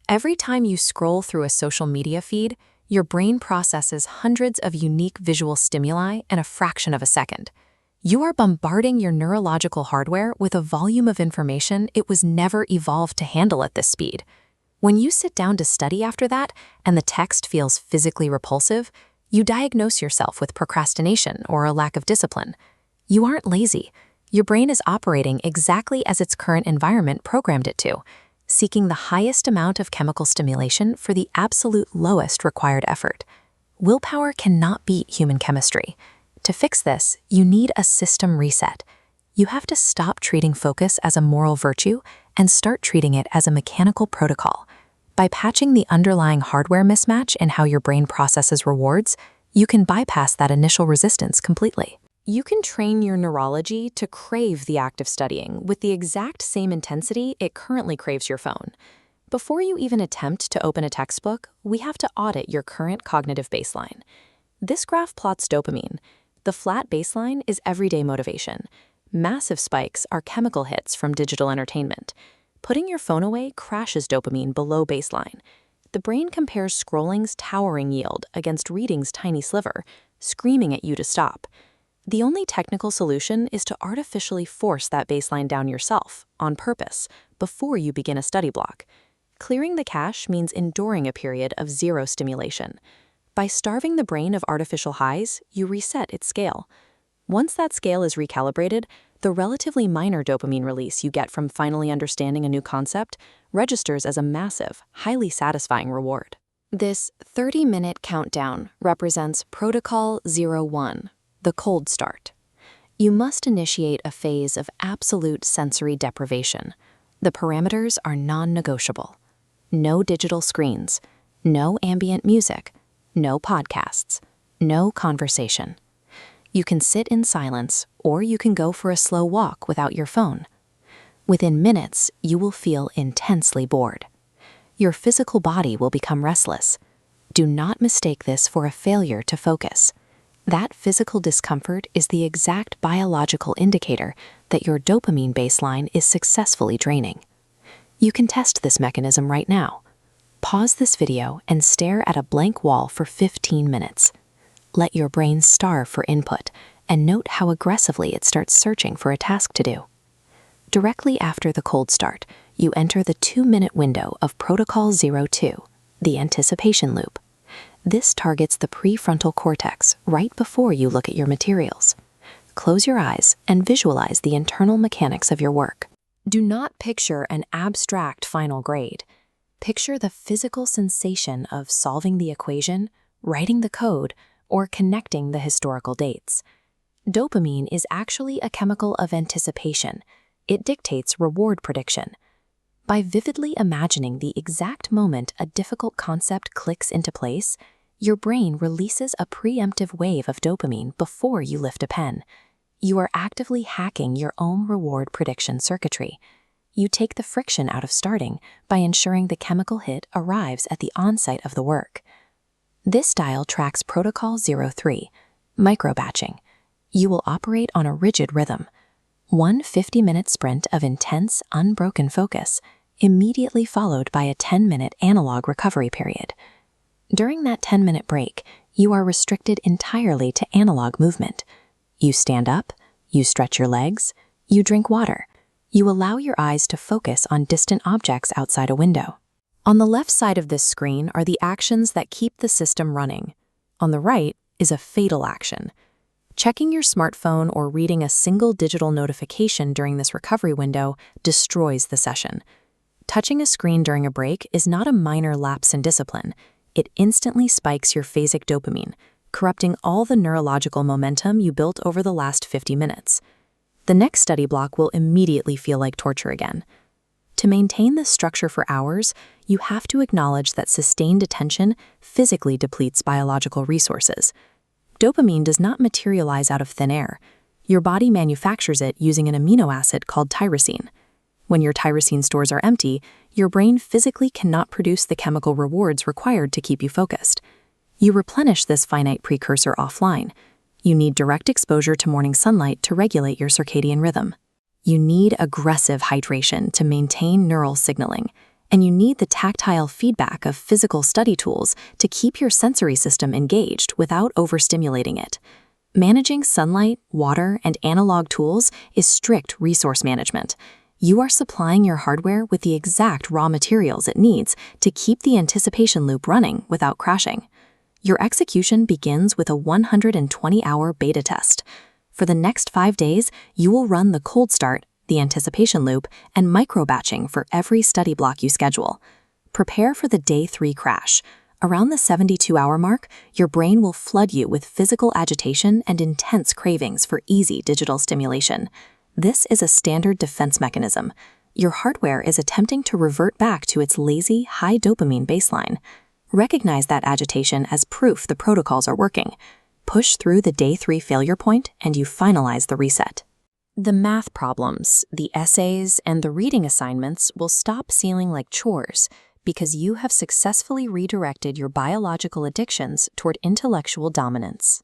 Every time you scroll through a social media feed, your brain processes hundreds of unique visual stimuli in a fraction of a second. You are bombarding your neurological hardware with a volume of information it was never evolved to handle at this speed. When you sit down to study after that, and the text feels physically repulsive, you diagnose yourself with procrastination or a lack of discipline. You aren't lazy. Your brain is operating exactly as its current environment programmed it to, seeking the highest amount of chemical stimulation for the absolute lowest required effort. Willpower cannot beat human chemistry. To fix this, you need a system reset. You have to stop treating focus as a moral virtue and start treating it as a mechanical protocol. By patching the underlying hardware mismatch in how your brain processes rewards, you can bypass that initial resistance completely. You can train your neurology to crave the act of studying with the exact same intensity it currently craves your phone. Before you even attempt to open a textbook, we have to audit your current cognitive baseline. This graph plots dopamine. The flat baseline is everyday motivation. Massive spikes are chemical hits from digital entertainment. Putting your phone away crashes dopamine below baseline. The brain compares scrolling's towering yield against reading's tiny sliver, screaming at you to stop. The only technical solution is to artificially force that baseline down yourself, on purpose, before you begin a study block. Clearing the cache means enduring a period of zero stimulation. By starving the brain of artificial highs, you reset its scale. Once that scale is recalibrated, the relatively minor dopamine release you get from finally understanding a new concept registers as a massive, highly satisfying reward. This 30-minute countdown represents Protocol 01. The cold start. You must initiate a phase of absolute sensory deprivation. The parameters are non-negotiable. No digital screens, no ambient music, no podcasts, no conversation. You can sit in silence, or you can go for a slow walk without your phone. Within minutes, you will feel intensely bored. Your physical body will become restless. Do not mistake this for a failure to focus. That physical discomfort is the exact biological indicator that your dopamine baseline is successfully draining. You can test this mechanism right now. Pause this video and stare at a blank wall for 15 minutes. Let your brain starve for input and note how aggressively it starts searching for a task to do. Directly after the cold start, you enter the 2-minute window of Protocol 02, the anticipation loop. This targets the prefrontal cortex right before you look at your materials. Close your eyes and visualize the internal mechanics of your work. Do not picture an abstract final grade. Picture the physical sensation of solving the equation, writing the code, or connecting the historical dates. Dopamine is actually a chemical of anticipation. It dictates reward prediction. By vividly imagining the exact moment a difficult concept clicks into place, your brain releases a preemptive wave of dopamine before you lift a pen. You are actively hacking your own reward prediction circuitry. You take the friction out of starting by ensuring the chemical hit arrives at the onset of the work. This style tracks Protocol 03, microbatching. You will operate on a rigid rhythm. One 50-minute sprint of intense, unbroken focus, immediately followed by a 10-minute analog recovery period. During that 10-minute break, you are restricted entirely to analog movement. You stand up, you stretch your legs, you drink water. You allow your eyes to focus on distant objects outside a window. On the left side of this screen are the actions that keep the system running. On the right is a fatal action. Checking your smartphone or reading a single digital notification during this recovery window destroys the session. Touching a screen during a break is not a minor lapse in discipline. It instantly spikes your phasic dopamine, corrupting all the neurological momentum you built over the last 50 minutes. The next study block will immediately feel like torture again. To maintain this structure for hours, you have to acknowledge that sustained attention physically depletes biological resources. Dopamine does not materialize out of thin air. Your body manufactures it using an amino acid called tyrosine. When your tyrosine stores are empty, your brain physically cannot produce the chemical rewards required to keep you focused. You replenish this finite precursor offline. You need direct exposure to morning sunlight to regulate your circadian rhythm. You need aggressive hydration to maintain neural signaling. And you need the tactile feedback of physical study tools to keep your sensory system engaged without overstimulating it. Managing sunlight, water, and analog tools is strict resource management. You are supplying your hardware with the exact raw materials it needs to keep the anticipation loop running without crashing. Your execution begins with a 120-hour beta test. For the next 5 days, you will run the cold start, the anticipation loop, and micro-batching for every study block you schedule. Prepare for the day 3 crash. Around the 72-hour mark, your brain will flood you with physical agitation and intense cravings for easy digital stimulation. This is a standard defense mechanism. Your hardware is attempting to revert back to its lazy, high dopamine baseline. Recognize that agitation as proof the protocols are working. Push through the day 3 failure point and you finalize the reset. The math problems, the essays, and the reading assignments will stop feeling like chores because you have successfully redirected your biological addictions toward intellectual dominance.